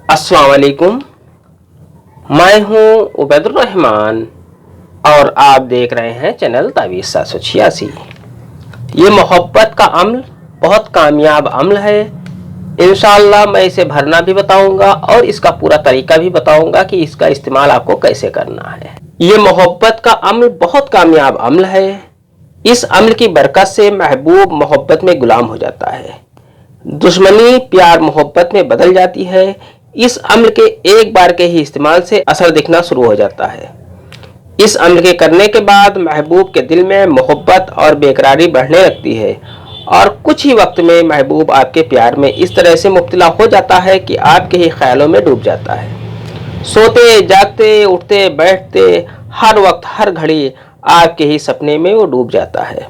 अस्सलाम वालेकुम। मैं हूं उबैदुर रहमान और आप देख रहे हैं चैनल तावीज़ 786। ये मोहब्बत का अम्ल बहुत कामयाब अम्ल है। इंशाअल्लाह मैं इसे भरना भी बताऊंगा और इसका पूरा तरीका भी बताऊंगा कि इसका इस्तेमाल आपको कैसे करना है। ये मोहब्बत का अम्ल बहुत कामयाब अम्ल है। इस अम्ल की बरकत से महबूब मोहब्बत में गुलाम हो जाता है, दुश्मनी प्यार मोहब्बत में बदल जाती है। इस अम्ल के एक बार के ही इस्तेमाल से असर दिखना शुरू हो जाता है। इस अम्ल के करने के बाद महबूब के दिल में मोहब्बत और बेकरारी बढ़ने लगती है और कुछ ही वक्त में महबूब आपके प्यार में इस तरह से मुब्तला हो जाता है कि आपके ही ख्यालों में डूब जाता है। सोते जागते उठते बैठते हर वक्त हर घड़ी आपके ही सपने में वो डूब जाता है।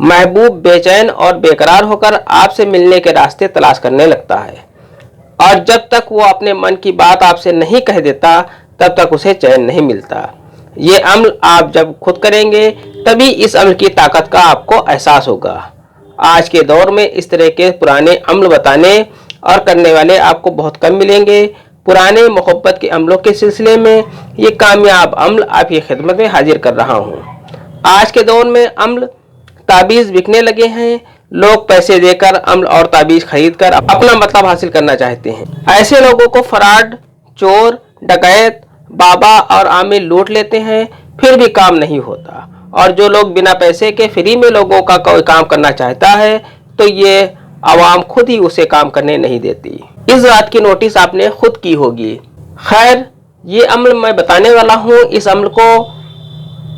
महबूब बेचैन और बेकरार होकर आपसे मिलने के रास्ते तलाश करने लगता है और जब तक वो अपने मन की बात आपसे नहीं कह देता तब तक उसे चैन नहीं मिलता। ये अम्ल आप जब खुद करेंगे तभी इस अम्ल की ताकत का आपको एहसास होगा। आज के दौर में इस तरह के पुराने अम्ल बताने और करने वाले आपको बहुत कम मिलेंगे। पुराने मोहब्बत के अम्लों के सिलसिले में ये कामयाब अम्ल आपकी खिदमत में हाजिर कर रहा हूँ। आज के दौर में अम्ल ताबीज़ बिकने लगे हैं। लोग पैसे देकर अम्ल और ताबीज़ खरीद कर अपना मतलब हासिल करना चाहते हैं। ऐसे लोगों को फराड, चोर, डकैत, बाबा और आमिर लूट लेते हैं, फिर भी काम नहीं होता। और जो लोग बिना पैसे के फ्री में लोगों का कोई काम करना चाहता है तो ये आवाम खुद ही उसे काम करने नहीं देती। इस बात की नोटिस आपने खुद की होगी। खैर, ये अम्ल मैं बताने वाला हूँ। इस अम्ल को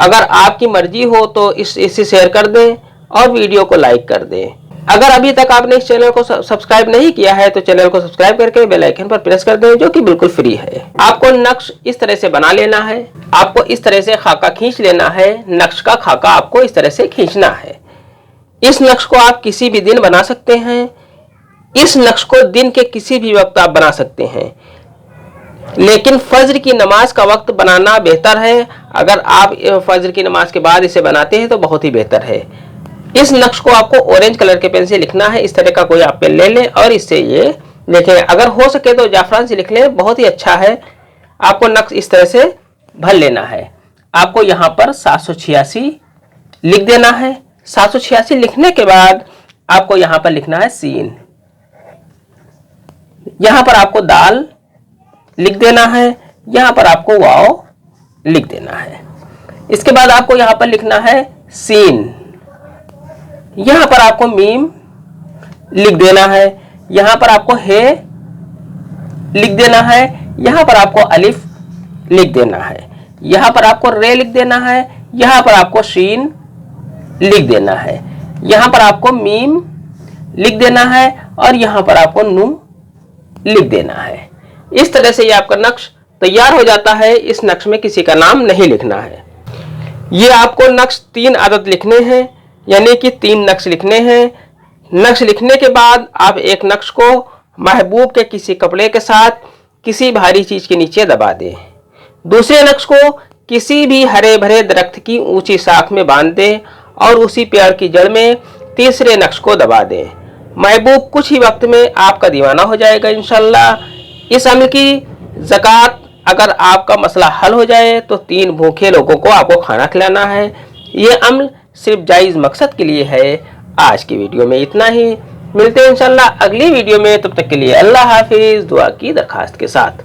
अगर आपकी मर्जी हो तो इसे शेयर कर दें और वीडियो को लाइक कर दें। अगर अभी तक आपने इस चैनल को सब्सक्राइब नहीं किया है तो चैनल को सब्सक्राइब करके बेल आइकन पर प्रेस कर दें, जो कि बिल्कुल फ्री है। आपको नक्श इस तरह से बना लेना है। आपको इस तरह से खाका खींच लेना है। नक्श का खाका आपको इस तरह से खींचना है। इस नक्श को आप किसी भी दिन बना सकते हैं। इस नक्श को दिन के किसी भी वक्त आप बना सकते हैं, लेकिन फज्र की नमाज का वक्त बनाना बेहतर है। अगर आप फज्र की नमाज के बाद इसे बनाते हैं तो बहुत ही बेहतर है। इस नक्श को आपको ऑरेंज कलर के पेन से लिखना है। इस तरह का कोई आप पेन ले लें और इससे ये लिखें। अगर हो सके तो जाफरान से लिख लें, बहुत ही अच्छा है। आपको नक्श इस तरह से भर लेना है। आपको यहाँ पर 786 लिख देना है। 786 लिखने के बाद आपको यहाँ पर लिखना है सीन। यहाँ पर आपको दाल लिख देना है। यहाँ पर आपको वाव लिख देना है। इसके बाद आपको यहाँ पर लिखना है सीन। यहाँ पर आपको मीम लिख देना है। यहाँ पर आपको हे लिख देना है। यहाँ पर आपको अलिफ लिख देना है। यहाँ पर आपको रे लिख देना है। यहाँ पर आपको शीन लिख देना है। यहाँ पर आपको मीम लिख देना है और यहाँ पर आपको नून लिख देना है। इस तरह से ये आपका नक्श तैयार हो जाता है। इस नक्श में किसी का नाम नहीं लिखना है। ये आपको नक्श 3 अदद लिखने हैं, यानी कि 3 नक्श लिखने हैं। नक्श लिखने के बाद आप एक नक्श को महबूब के किसी कपड़े के साथ किसी भारी चीज के नीचे दबा दें। दूसरे नक्श को किसी भी हरे भरे दरख्त की ऊंची शाख में बांध दें और उसी पेड़ की जड़ में तीसरे नक्श को दबा दें। महबूब कुछ ही वक्त में आपका दीवाना हो जाएगा इंशाल्लाह। इस अम्ल की ज़कात अगर आपका मसला हल हो जाए तो 3 भूखे लोगों को आपको खाना खिलाना है। ये अम्ल सिर्फ जायज़ मकसद के लिए है। आज की वीडियो में इतना ही। मिलते हैं इंशाल्लाह अगली वीडियो में। तब तक के लिए अल्लाह हाफिज़, दुआ की दरखास्त के साथ।